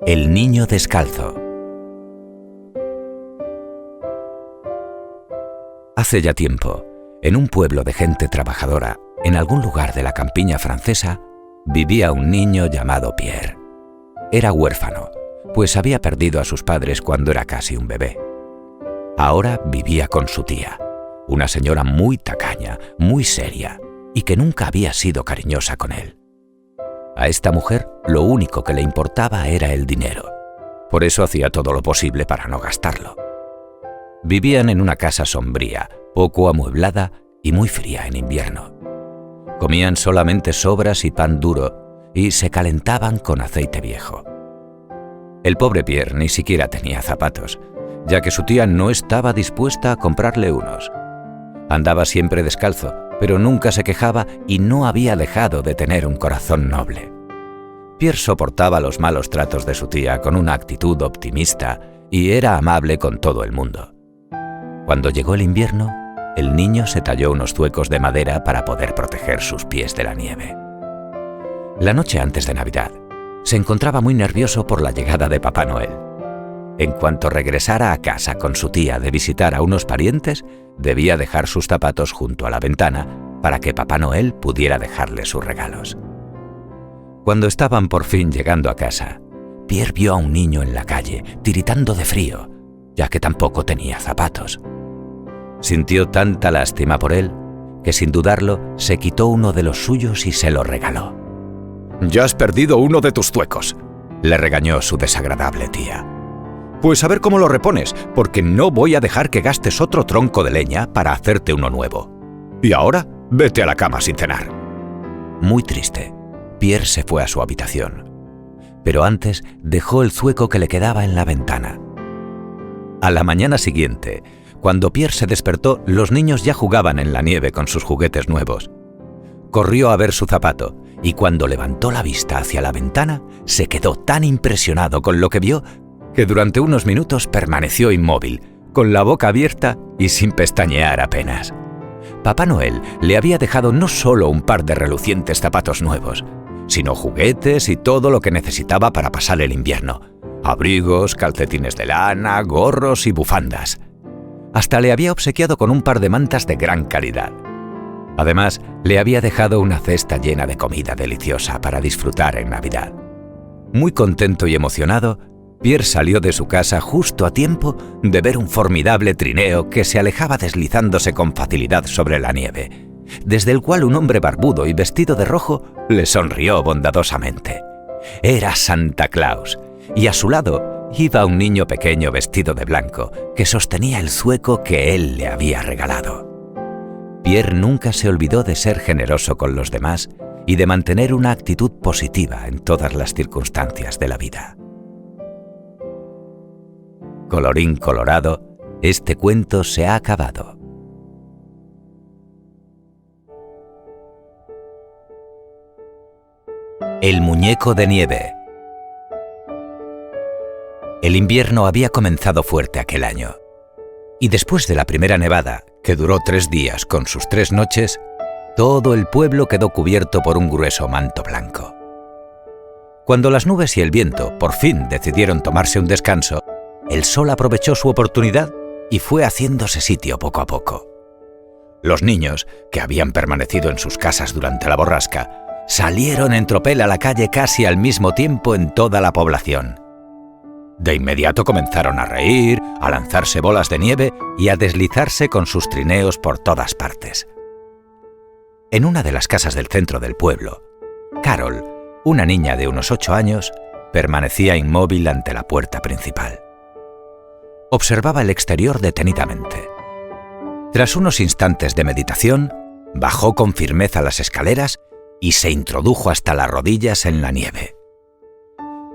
El niño descalzo. Hace ya tiempo, en un pueblo de gente trabajadora, en algún lugar de la campiña francesa, vivía un niño llamado Pierre. Era huérfano, pues había perdido a sus padres cuando era casi un bebé. Ahora vivía con su tía, una señora muy tacaña, muy seria, y que nunca había sido cariñosa con él. A esta mujer lo único que le importaba era el dinero. Por eso hacía todo lo posible para no gastarlo. Vivían en una casa sombría, poco amueblada y muy fría en invierno. Comían solamente sobras y pan duro y se calentaban con aceite viejo. El pobre Pierre ni siquiera tenía zapatos, ya que su tía no estaba dispuesta a comprarle unos. Andaba siempre descalzo, pero nunca se quejaba y no había dejado de tener un corazón noble. Pierre soportaba los malos tratos de su tía con una actitud optimista y era amable con todo el mundo. Cuando llegó el invierno, el niño se talló unos zuecos de madera para poder proteger sus pies de la nieve. La noche antes de Navidad, se encontraba muy nervioso por la llegada de Papá Noel. En cuanto regresara a casa con su tía de visitar a unos parientes, debía dejar sus zapatos junto a la ventana para que Papá Noel pudiera dejarle sus regalos. Cuando estaban por fin llegando a casa, Pierre vio a un niño en la calle, tiritando de frío, ya que tampoco tenía zapatos. Sintió tanta lástima por él, que sin dudarlo se quitó uno de los suyos y se lo regaló. «Ya has perdido uno de tus zuecos», le regañó su desagradable tía. «Pues a ver cómo lo repones, porque no voy a dejar que gastes otro tronco de leña para hacerte uno nuevo. Y ahora, vete a la cama sin cenar». Muy triste, Pierre se fue a su habitación. Pero antes dejó el zueco que le quedaba en la ventana. A la mañana siguiente, cuando Pierre se despertó, los niños ya jugaban en la nieve con sus juguetes nuevos. Corrió a ver su zapato y cuando levantó la vista hacia la ventana, se quedó tan impresionado con lo que vio que durante unos minutos permaneció inmóvil, con la boca abierta y sin pestañear apenas. Papá Noel le había dejado no solo un par de relucientes zapatos nuevos, sino juguetes y todo lo que necesitaba para pasar el invierno. Abrigos, calcetines de lana, gorros y bufandas. Hasta le había obsequiado con un par de mantas de gran calidad. Además, le había dejado una cesta llena de comida deliciosa para disfrutar en Navidad. Muy contento y emocionado, Pierre salió de su casa justo a tiempo de ver un formidable trineo que se alejaba deslizándose con facilidad sobre la nieve, desde el cual un hombre barbudo y vestido de rojo le sonrió bondadosamente. Era Santa Claus, y a su lado iba un niño pequeño vestido de blanco que sostenía el zueco que él le había regalado. Pierre nunca se olvidó de ser generoso con los demás y de mantener una actitud positiva en todas las circunstancias de la vida. Colorín colorado, este cuento se ha acabado. El muñeco de nieve. El invierno había comenzado fuerte aquel año, y después de la primera nevada, que duró 3 días con sus 3 noches, todo el pueblo quedó cubierto por un grueso manto blanco. Cuando las nubes y el viento por fin decidieron tomarse un descanso, el sol aprovechó su oportunidad y fue haciéndose sitio poco a poco. Los niños, que habían permanecido en sus casas durante la borrasca, salieron en tropel a la calle casi al mismo tiempo en toda la población. De inmediato comenzaron a reír, a lanzarse bolas de nieve y a deslizarse con sus trineos por todas partes. En una de las casas del centro del pueblo, Carol, una niña de unos 8 años, permanecía inmóvil ante la puerta principal. Observaba el exterior detenidamente. Tras unos instantes de meditación, bajó con firmeza las escaleras y se introdujo hasta las rodillas en la nieve.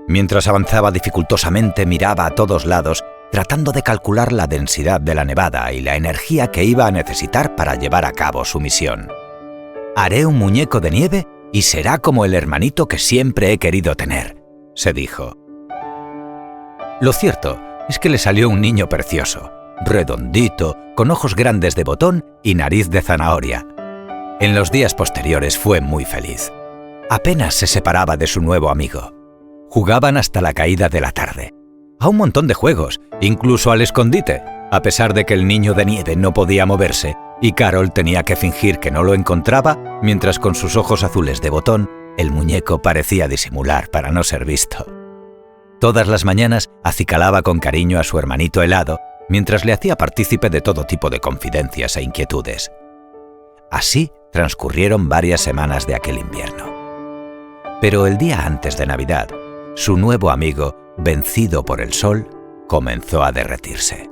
Mientras avanzaba dificultosamente, miraba a todos lados, tratando de calcular la densidad de la nevada y la energía que iba a necesitar para llevar a cabo su misión. «Haré un muñeco de nieve y será como el hermanito que siempre he querido tener», se dijo. Lo cierto es que le salió un niño precioso, redondito, con ojos grandes de botón y nariz de zanahoria. En los días posteriores fue muy feliz. Apenas se separaba de su nuevo amigo. Jugaban hasta la caída de la tarde. A un montón de juegos, incluso al escondite, a pesar de que el niño de nieve no podía moverse y Carol tenía que fingir que no lo encontraba, mientras con sus ojos azules de botón el muñeco parecía disimular para no ser visto. Todas las mañanas acicalaba con cariño a su hermanito helado, mientras le hacía partícipe de todo tipo de confidencias e inquietudes. Así transcurrieron varias semanas de aquel invierno. Pero el día antes de Navidad, su nuevo amigo, vencido por el sol, comenzó a derretirse.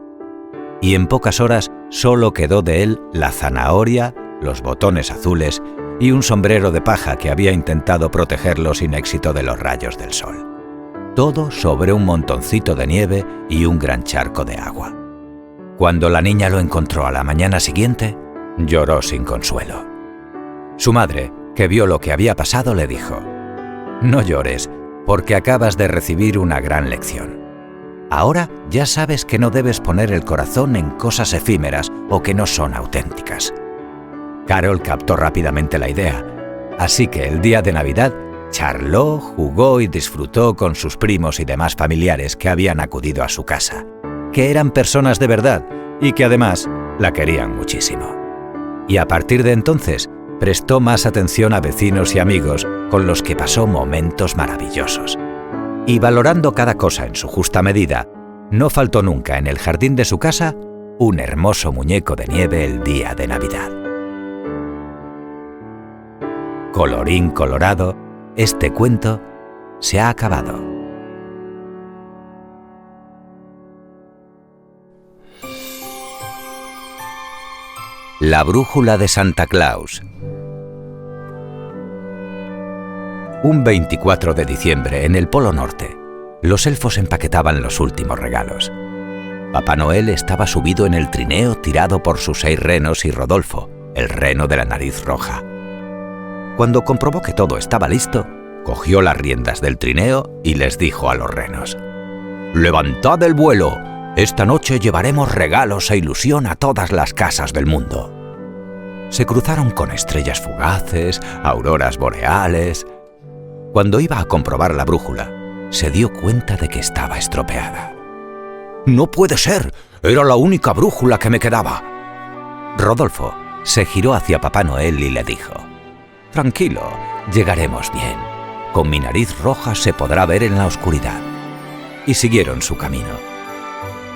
Y en pocas horas solo quedó de él la zanahoria, los botones azules y un sombrero de paja que había intentado protegerlo sin éxito de los rayos del sol. Todo sobre un montoncito de nieve y un gran charco de agua. Cuando la niña lo encontró a la mañana siguiente, lloró sin consuelo. Su madre, que vio lo que había pasado, le dijo: «No llores, porque acabas de recibir una gran lección. Ahora ya sabes que no debes poner el corazón en cosas efímeras o que no son auténticas». Carol captó rápidamente la idea, así que el día de Navidad charló, jugó y disfrutó con sus primos y demás familiares que habían acudido a su casa, que eran personas de verdad y que además la querían muchísimo. Y a partir de entonces prestó más atención a vecinos y amigos con los que pasó momentos maravillosos. Y valorando cada cosa en su justa medida, no faltó nunca en el jardín de su casa un hermoso muñeco de nieve el día de Navidad. Colorín colorado, este cuento se ha acabado. La brújula de Santa Claus. Un 24 de diciembre, en el Polo Norte, los elfos empaquetaban los últimos regalos. Papá Noel estaba subido en el trineo tirado por sus 6 renos y Rodolfo, el reno de la nariz roja. Cuando comprobó que todo estaba listo, cogió las riendas del trineo y les dijo a los renos: «Levantad el vuelo, esta noche llevaremos regalos e ilusión a todas las casas del mundo». Se cruzaron con estrellas fugaces, auroras boreales. Cuando iba a comprobar la brújula, se dio cuenta de que estaba estropeada. «¡No puede ser! Era la única brújula que me quedaba». Rodolfo se giró hacia Papá Noel y le dijo: «Tranquilo, llegaremos bien. Con mi nariz roja se podrá ver en la oscuridad». Y siguieron su camino.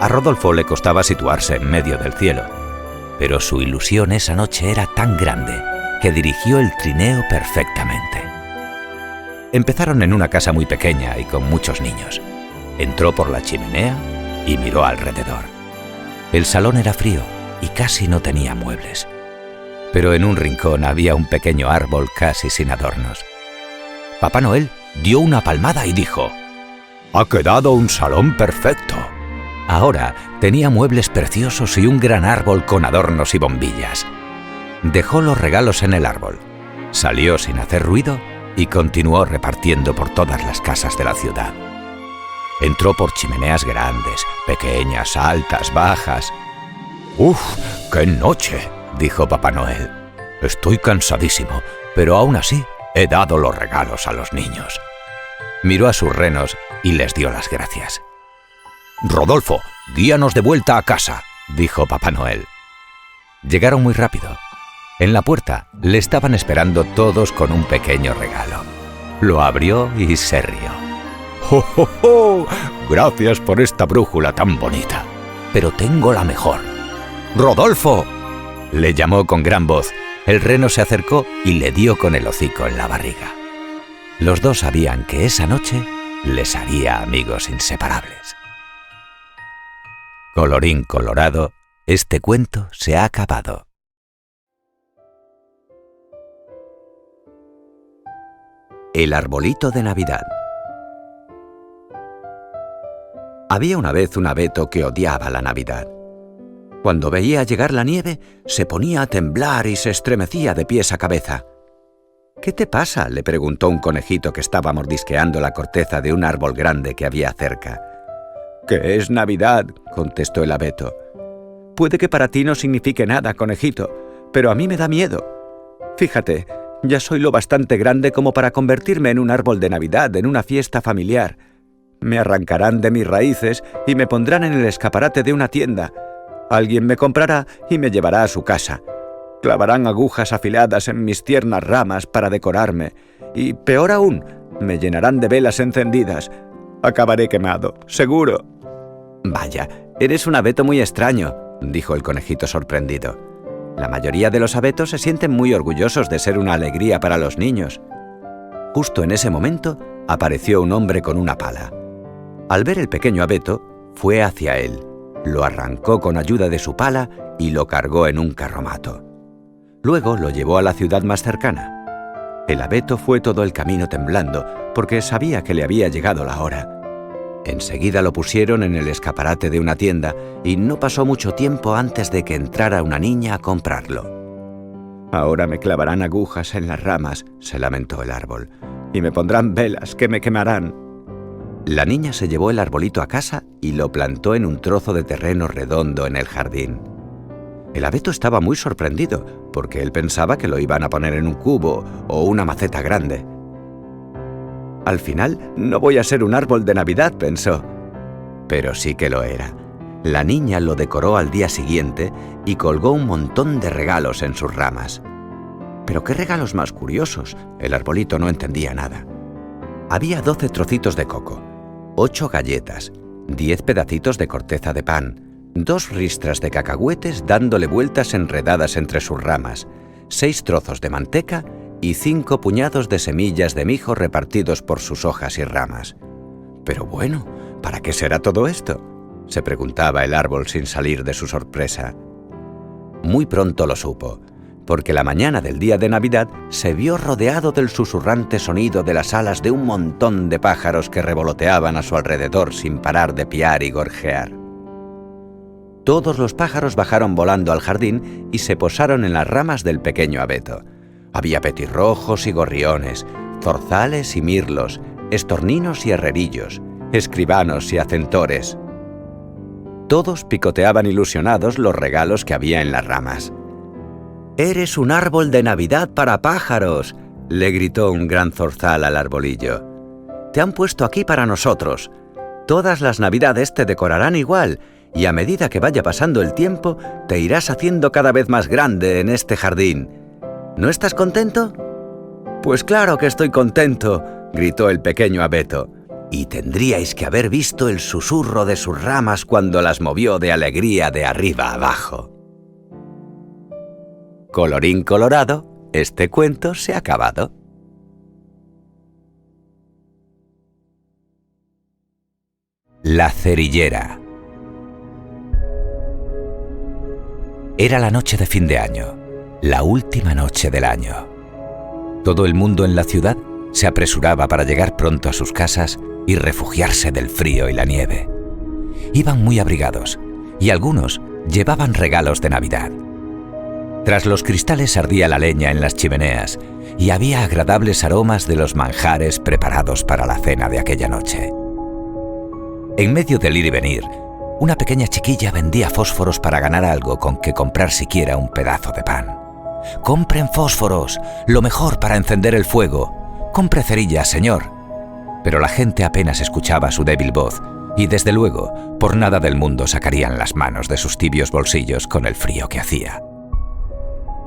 A Rodolfo le costaba situarse en medio del cielo, pero su ilusión esa noche era tan grande que dirigió el trineo perfectamente. Empezaron en una casa muy pequeña y con muchos niños. Entró por la chimenea y miró alrededor. El salón era frío y casi no tenía muebles. Pero en un rincón había un pequeño árbol casi sin adornos. Papá Noel dio una palmada y dijo: «Ha quedado un salón perfecto». Ahora tenía muebles preciosos y un gran árbol con adornos y bombillas. Dejó los regalos en el árbol, salió sin hacer ruido y continuó repartiendo por todas las casas de la ciudad. Entró por chimeneas grandes, pequeñas, altas, bajas. «¡Uf! ¡Qué noche!», dijo Papá Noel. «Estoy cansadísimo, pero aún así he dado los regalos a los niños». Miró a sus renos y les dio las gracias. «Rodolfo, guíanos de vuelta a casa», dijo Papá Noel. Llegaron muy rápido. En la puerta le estaban esperando todos con un pequeño regalo. Lo abrió y se rió. «¡Oh, oh, oh! Gracias por esta brújula tan bonita. Pero tengo la mejor». «¡Rodolfo!», le llamó con gran voz. El reno se acercó y le dio con el hocico en la barriga. Los dos sabían que esa noche les haría amigos inseparables. Colorín colorado, este cuento se ha acabado. El arbolito de Navidad. Había una vez un abeto que odiaba la Navidad. Cuando veía llegar la nieve, se ponía a temblar y se estremecía de pies a cabeza. «¿Qué te pasa?», le preguntó un conejito que estaba mordisqueando la corteza de un árbol grande que había cerca. «¿Qué es Navidad?», contestó el abeto. «Puede que para ti no signifique nada, conejito, pero a mí me da miedo. Fíjate, Ya soy lo bastante grande como para convertirme en un árbol de Navidad, en una fiesta familiar. Me arrancarán de mis raíces y me pondrán en el escaparate de una tienda. Alguien me comprará y me llevará a su casa. Clavarán agujas afiladas en mis tiernas ramas para decorarme. Y, peor aún, me llenarán de velas encendidas. Acabaré quemado, seguro. Vaya, eres un abeto muy extraño, dijo el conejito sorprendido. La mayoría de los abetos se sienten muy orgullosos de ser una alegría para los niños. Justo en ese momento apareció un hombre con una pala. Al ver el pequeño abeto, fue hacia él, lo arrancó con ayuda de su pala y lo cargó en un carromato. Luego lo llevó a la ciudad más cercana. El abeto fue todo el camino temblando porque sabía que le había llegado la hora. Enseguida lo pusieron en el escaparate de una tienda y no pasó mucho tiempo antes de que entrara una niña a comprarlo. «Ahora me clavarán agujas en las ramas», se lamentó el árbol, «y me pondrán velas que me quemarán». La niña se llevó el arbolito a casa y lo plantó en un trozo de terreno redondo en el jardín. El abeto estaba muy sorprendido porque él pensaba que lo iban a poner en un cubo o una maceta grande. «Al final no voy a ser un árbol de Navidad», pensó. Pero sí que lo era. La niña lo decoró al día siguiente y colgó un montón de regalos en sus ramas. Pero qué regalos más curiosos. El arbolito no entendía nada. Había 12 trocitos de coco, 8 galletas, 10 pedacitos de corteza de pan, 2 ristras de cacahuetes dándole vueltas enredadas entre sus ramas, 6 trozos de manteca y 5 puñados de semillas de mijo repartidos por sus hojas y ramas. Pero bueno, ¿para qué será todo esto?, se preguntaba el árbol sin salir de su sorpresa. Muy pronto lo supo, porque la mañana del día de Navidad se vio rodeado del susurrante sonido de las alas de un montón de pájaros que revoloteaban a su alrededor sin parar de piar y gorjear. Todos los pájaros bajaron volando al jardín y se posaron en las ramas del pequeño abeto. Había petirrojos y gorriones, zorzales y mirlos, estorninos y herrerillos, escribanos y acentores. Todos picoteaban ilusionados los regalos que había en las ramas. «¡Eres un árbol de Navidad para pájaros!», le gritó un gran zorzal al arbolillo. «Te han puesto aquí para nosotros. Todas las Navidades te decorarán igual, y a medida que vaya pasando el tiempo, te irás haciendo cada vez más grande en este jardín. ¿No estás contento?». «Pues claro que estoy contento», gritó el pequeño abeto. Y tendríais que haber visto el susurro de sus ramas cuando las movió de alegría de arriba abajo. Colorín colorado, este cuento se ha acabado. La cerillera. Era la noche de fin de año, la última noche del año. Todo el mundo en la ciudad se apresuraba para llegar pronto a sus casas y refugiarse del frío y la nieve. Iban muy abrigados y algunos llevaban regalos de Navidad. Tras los cristales ardía la leña en las chimeneas y había agradables aromas de los manjares preparados para la cena de aquella noche. En medio del ir y venir, una pequeña chiquilla vendía fósforos para ganar algo con que comprar siquiera un pedazo de pan. «¡Compren fósforos! ¡Lo mejor para encender el fuego! ¡Compre cerillas, señor!». Pero la gente apenas escuchaba su débil voz y, desde luego, por nada del mundo sacarían las manos de sus tibios bolsillos con el frío que hacía.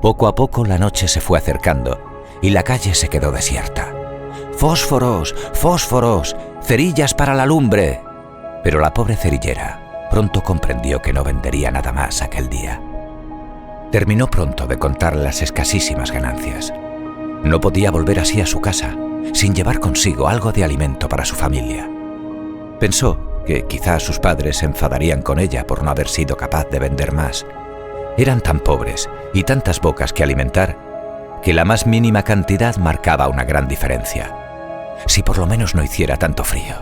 Poco a poco la noche se fue acercando y la calle se quedó desierta. «¡Fósforos! ¡Fósforos! ¡Cerillas para la lumbre!». Pero la pobre cerillera pronto comprendió que no vendería nada más aquel día. Terminó pronto de contar las escasísimas ganancias. No podía volver así a su casa sin llevar consigo algo de alimento para su familia. Pensó que quizás sus padres se enfadarían con ella por no haber sido capaz de vender más. Eran tan pobres y tantas bocas que alimentar que la más mínima cantidad marcaba una gran diferencia. Si por lo menos no hiciera tanto frío.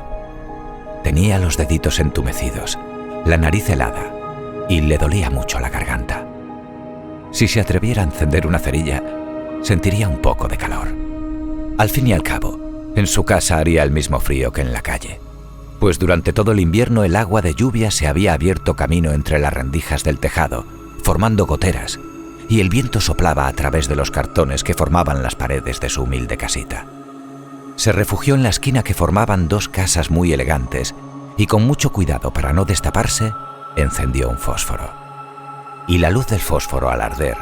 Tenía los deditos entumecidos, la nariz helada y le dolía mucho la garganta. Si se atreviera a encender una cerilla, sentiría un poco de calor. Al fin y al cabo, en su casa haría el mismo frío que en la calle, pues durante todo el invierno el agua de lluvia se había abierto camino entre las rendijas del tejado, formando goteras, y el viento soplaba a través de los cartones que formaban las paredes de su humilde casita. Se refugió en la esquina que formaban dos casas muy elegantes y con mucho cuidado para no destaparse, encendió un fósforo. Y la luz del fósforo al arder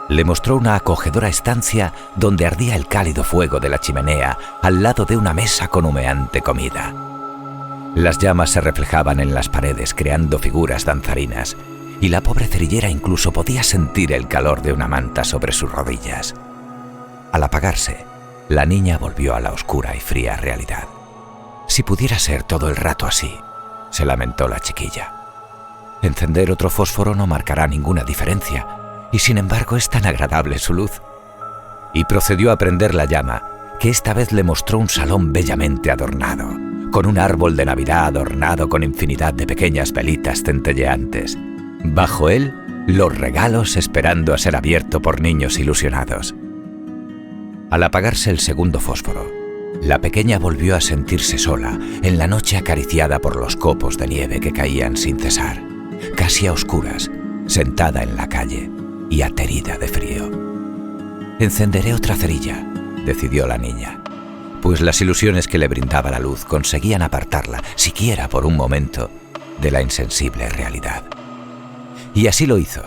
le mostró una acogedora estancia donde ardía el cálido fuego de la chimenea al lado de una mesa con humeante comida. Las llamas se reflejaban en las paredes creando figuras danzarinas y la pobre cerillera incluso podía sentir el calor de una manta sobre sus rodillas. Al apagarse, la niña volvió a la oscura y fría realidad. Si pudiera ser todo el rato así, se lamentó la chiquilla. Encender otro fósforo no marcará ninguna diferencia, y sin embargo es tan agradable su luz. Y procedió a prender la llama, que esta vez le mostró un salón bellamente adornado, con un árbol de Navidad adornado con infinidad de pequeñas velitas centelleantes. Bajo él, los regalos esperando a ser abierto por niños ilusionados. Al apagarse el segundo fósforo, la pequeña volvió a sentirse sola en la noche acariciada por los copos de nieve que caían sin cesar, casi a oscuras, sentada en la calle y aterida de frío. Encenderé otra cerilla, decidió la niña, pues las ilusiones que le brindaba la luz conseguían apartarla, siquiera por un momento, de la insensible realidad. Y así lo hizo.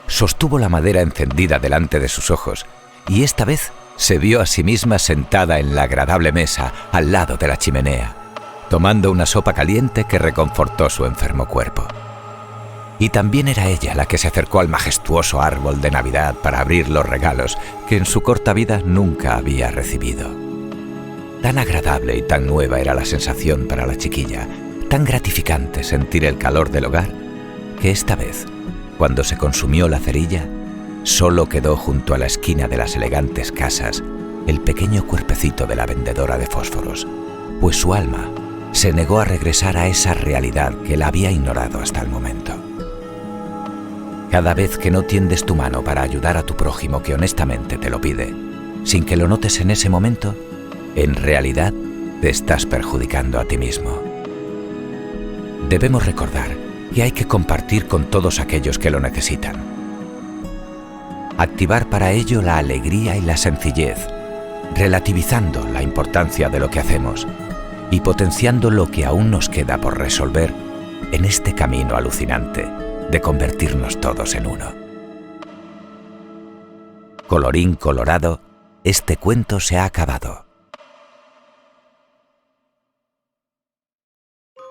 Sostuvo la madera encendida delante de sus ojos y esta vez se vio a sí misma sentada en la agradable mesa al lado de la chimenea, tomando una sopa caliente que reconfortó su enfermo cuerpo. Y también era ella la que se acercó al majestuoso árbol de Navidad para abrir los regalos que en su corta vida nunca había recibido. Tan agradable y tan nueva era la sensación para la chiquilla, tan gratificante sentir el calor del hogar, que esta vez, cuando se consumió la cerilla, solo quedó junto a la esquina de las elegantes casas el pequeño cuerpecito de la vendedora de fósforos, pues su alma se negó a regresar a esa realidad que la había ignorado hasta el momento. Cada vez que no tiendes tu mano para ayudar a tu prójimo que honestamente te lo pide, sin que lo notes en ese momento, en realidad te estás perjudicando a ti mismo. Debemos recordar que hay que compartir con todos aquellos que lo necesitan. Activar para ello la alegría y la sencillez, relativizando la importancia de lo que hacemos y potenciando lo que aún nos queda por resolver en este camino alucinante de convertirnos todos en uno. Colorín colorado, este cuento se ha acabado.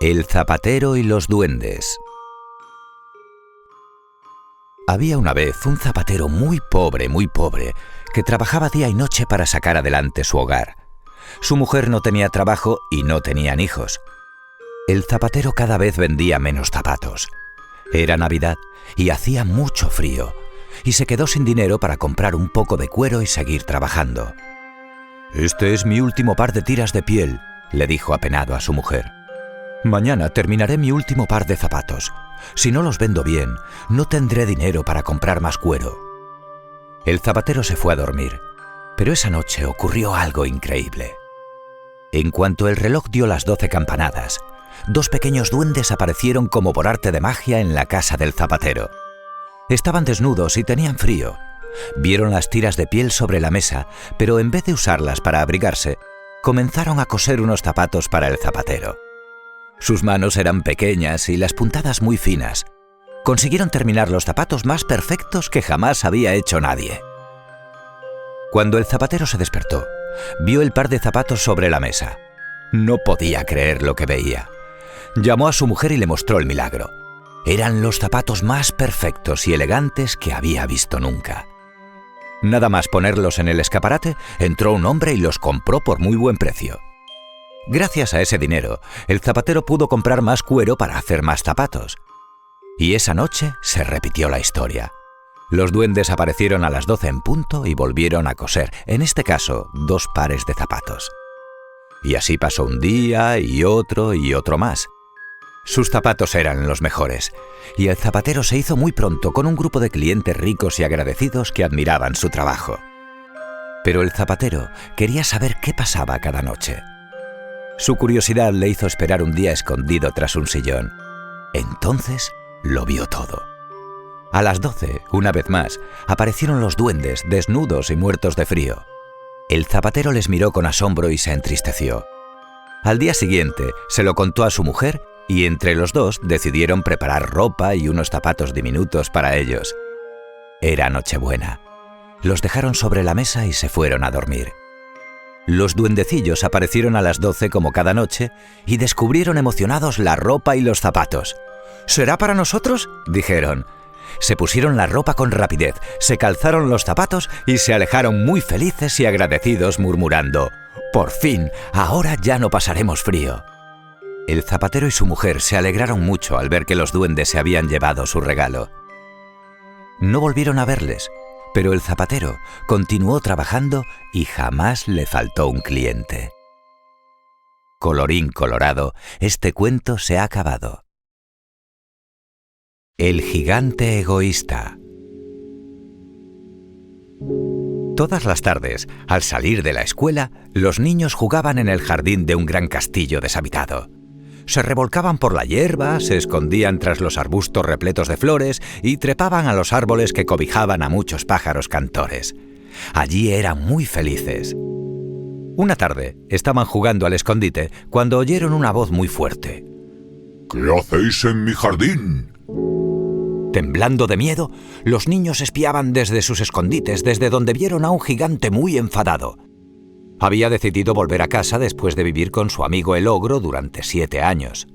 El zapatero y los duendes. Había una vez un zapatero muy pobre, que trabajaba día y noche para sacar adelante su hogar. Su mujer no tenía trabajo y no tenían hijos. El zapatero cada vez vendía menos zapatos. Era Navidad y hacía mucho frío, y se quedó sin dinero para comprar un poco de cuero y seguir trabajando. «Este es mi último par de tiras de piel», le dijo apenado a su mujer. «Mañana terminaré mi último par de zapatos. Si no los vendo bien, no tendré dinero para comprar más cuero». El zapatero se fue a dormir, pero esa noche ocurrió algo increíble. En cuanto el reloj dio las 12 campanadas, 2 pequeños duendes aparecieron como por arte de magia en la casa del zapatero. Estaban desnudos y tenían frío. Vieron las tiras de piel sobre la mesa, pero en vez de usarlas para abrigarse, comenzaron a coser unos zapatos para el zapatero. Sus manos eran pequeñas y las puntadas muy finas. Consiguieron terminar los zapatos más perfectos que jamás había hecho nadie. Cuando el zapatero se despertó, vio el par de zapatos sobre la mesa. No podía creer lo que veía. Llamó a su mujer y le mostró el milagro. Eran los zapatos más perfectos y elegantes que había visto nunca. Nada más ponerlos en el escaparate, entró un hombre y los compró por muy buen precio. Gracias a ese dinero, el zapatero pudo comprar más cuero para hacer más zapatos. Y esa noche se repitió la historia. Los duendes aparecieron a las 12 en punto y volvieron a coser, en este caso, 2 pares de zapatos. Y así pasó un día y otro más. Sus zapatos eran los mejores, y el zapatero se hizo muy pronto con un grupo de clientes ricos y agradecidos que admiraban su trabajo. Pero el zapatero quería saber qué pasaba cada noche. Su curiosidad le hizo esperar un día escondido tras un sillón. Entonces lo vio todo. A las 12, una vez más, aparecieron los duendes, desnudos y muertos de frío. El zapatero les miró con asombro y se entristeció. Al día siguiente, se lo contó a su mujer y entre los dos decidieron preparar ropa y unos zapatos diminutos para ellos. Era Nochebuena. Los dejaron sobre la mesa y se fueron a dormir. Los duendecillos aparecieron a las 12 como cada noche y descubrieron emocionados la ropa y los zapatos. «¿Será para nosotros?», dijeron. Se pusieron la ropa con rapidez, se calzaron los zapatos y se alejaron muy felices y agradecidos murmurando: «Por fin, ahora ya no pasaremos frío». El zapatero y su mujer se alegraron mucho al ver que los duendes se habían llevado su regalo. No volvieron a verles, pero el zapatero continuó trabajando y jamás le faltó un cliente. Colorín colorado, este cuento se ha acabado. El gigante egoísta. Todas las tardes, al salir de la escuela, los niños jugaban en el jardín de un gran castillo deshabitado. Se revolcaban por la hierba, se escondían tras los arbustos repletos de flores y trepaban a los árboles que cobijaban a muchos pájaros cantores. Allí eran muy felices. Una tarde, estaban jugando al escondite cuando oyeron una voz muy fuerte. ¿Qué hacéis en mi jardín? Temblando de miedo, los niños espiaban desde sus escondites, desde donde vieron a un gigante muy enfadado. Había decidido volver a casa después de vivir con su amigo el ogro durante 7 años.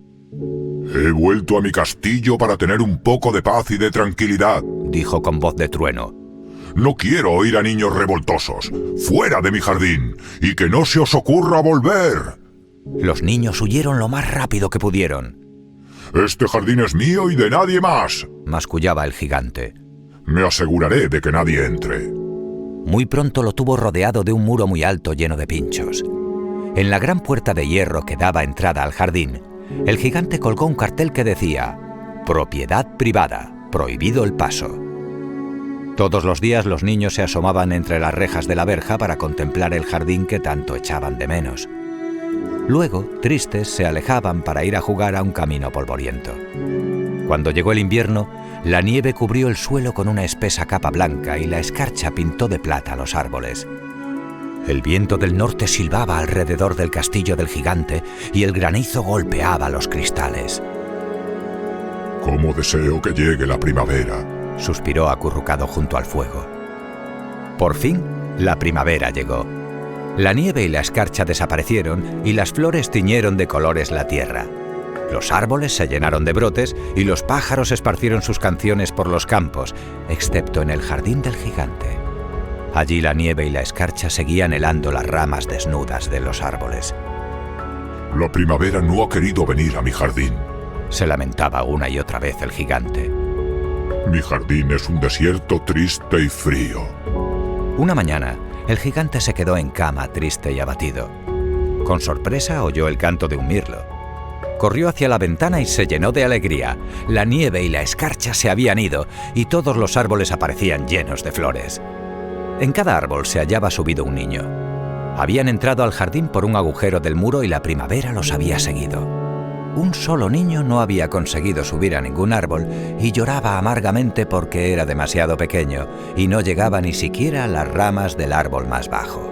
He vuelto a mi castillo para tener un poco de paz y de tranquilidad, dijo con voz de trueno. No quiero oír a niños revoltosos. ¡Fuera de mi jardín! ¡Y que no se os ocurra volver! Los niños huyeron lo más rápido que pudieron. Este jardín es mío y de nadie más, mascullaba el gigante. Me aseguraré de que nadie entre. Muy pronto lo tuvo rodeado de un muro muy alto lleno de pinchos. En la gran puerta de hierro que daba entrada al jardín, el gigante colgó un cartel que decía: «Propiedad privada, prohibido el paso». Todos los días los niños se asomaban entre las rejas de la verja para contemplar el jardín que tanto echaban de menos. Luego, tristes, se alejaban para ir a jugar a un camino polvoriento. Cuando llegó el invierno, la nieve cubrió el suelo con una espesa capa blanca y la escarcha pintó de plata los árboles. El viento del norte silbaba alrededor del castillo del gigante y el granizo golpeaba los cristales. «Cómo deseo que llegue la primavera», suspiró acurrucado junto al fuego. Por fin, la primavera llegó. La nieve y la escarcha desaparecieron y las flores tiñeron de colores la tierra. Los árboles se llenaron de brotes y los pájaros esparcieron sus canciones por los campos, excepto en el jardín del gigante. Allí la nieve y la escarcha seguían helando las ramas desnudas de los árboles. «La primavera no ha querido venir a mi jardín», se lamentaba una y otra vez el gigante. «Mi jardín es un desierto triste y frío». Una mañana, el gigante se quedó en cama, triste y abatido. Con sorpresa oyó el canto de un mirlo. Corrió hacia la ventana y se llenó de alegría. La nieve y la escarcha se habían ido y todos los árboles aparecían llenos de flores. En cada árbol se hallaba subido un niño. Habían entrado al jardín por un agujero del muro y la primavera los había seguido. Un solo niño no había conseguido subir a ningún árbol y lloraba amargamente porque era demasiado pequeño y no llegaba ni siquiera a las ramas del árbol más bajo.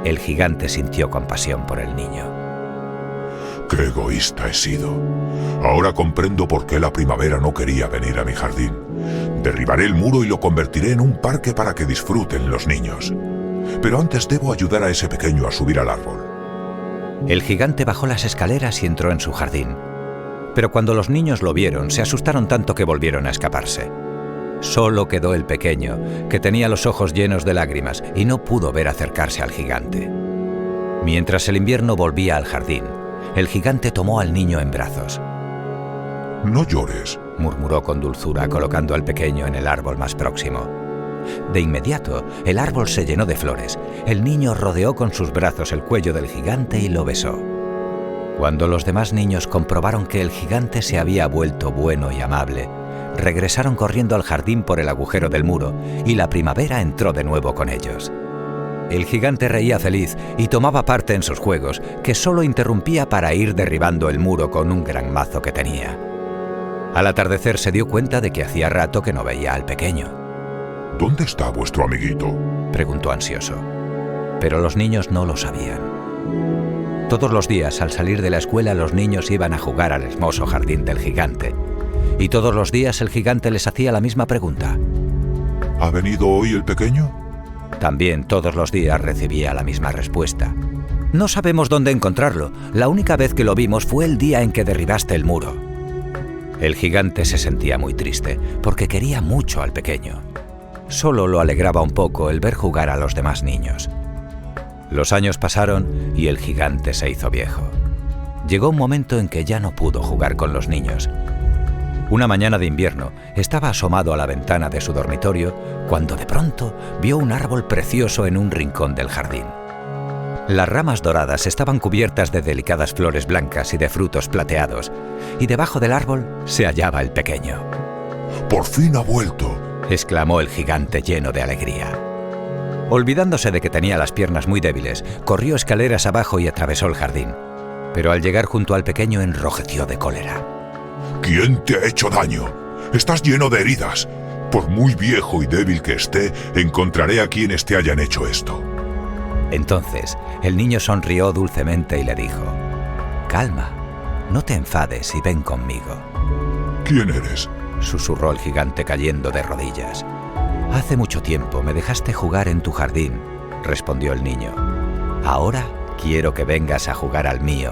El gigante sintió compasión por el niño. ¡Qué egoísta he sido! Ahora comprendo por qué la primavera no quería venir a mi jardín. Derribaré el muro y lo convertiré en un parque para que disfruten los niños. Pero antes debo ayudar a ese pequeño a subir al árbol. El gigante bajó las escaleras y entró en su jardín. Pero cuando los niños lo vieron, se asustaron tanto que volvieron a escaparse. Solo quedó el pequeño, que tenía los ojos llenos de lágrimas y no pudo ver acercarse al gigante. Mientras el invierno volvía al jardín, el gigante tomó al niño en brazos. «No llores», murmuró con dulzura, colocando al pequeño en el árbol más próximo. De inmediato, el árbol se llenó de flores. El niño rodeó con sus brazos el cuello del gigante y lo besó. Cuando los demás niños comprobaron que el gigante se había vuelto bueno y amable, regresaron corriendo al jardín por el agujero del muro y la primavera entró de nuevo con ellos. El gigante reía feliz y tomaba parte en sus juegos, que solo interrumpía para ir derribando el muro con un gran mazo que tenía. Al atardecer se dio cuenta de que hacía rato que no veía al pequeño. ¿Dónde está vuestro amiguito?, preguntó ansioso. Pero los niños no lo sabían. Todos los días, al salir de la escuela, los niños iban a jugar al hermoso jardín del gigante. Y todos los días el gigante les hacía la misma pregunta. ¿Ha venido hoy el pequeño? También todos los días recibía la misma respuesta. No sabemos dónde encontrarlo. La única vez que lo vimos fue el día en que derribaste el muro. El gigante se sentía muy triste porque quería mucho al pequeño. Solo lo alegraba un poco el ver jugar a los demás niños. Los años pasaron y el gigante se hizo viejo. Llegó un momento en que ya no pudo jugar con los niños. Una mañana de invierno estaba asomado a la ventana de su dormitorio cuando de pronto vio un árbol precioso en un rincón del jardín. Las ramas doradas estaban cubiertas de delicadas flores blancas y de frutos plateados, y debajo del árbol se hallaba el pequeño. ¡Por fin ha vuelto!, exclamó el gigante lleno de alegría. Olvidándose de que tenía las piernas muy débiles, corrió escaleras abajo y atravesó el jardín. Pero al llegar junto al pequeño enrojeció de cólera. ¿Quién te ha hecho daño? Estás lleno de heridas. Por muy viejo y débil que esté, encontraré a quienes te hayan hecho esto. Entonces, el niño sonrió dulcemente y le dijo: «Calma, no te enfades y ven conmigo». ¿Quién eres?, susurró el gigante cayendo de rodillas. «Hace mucho tiempo me dejaste jugar en tu jardín», respondió el niño. «Ahora quiero que vengas a jugar al mío,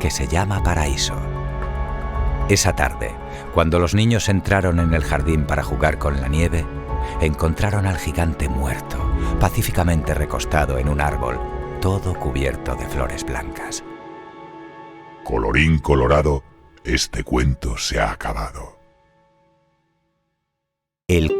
que se llama Paraíso». Esa tarde, cuando los niños entraron en el jardín para jugar con la nieve, encontraron al gigante muerto, pacíficamente recostado en un árbol, todo cubierto de flores blancas. Colorín colorado, este cuento se ha acabado. El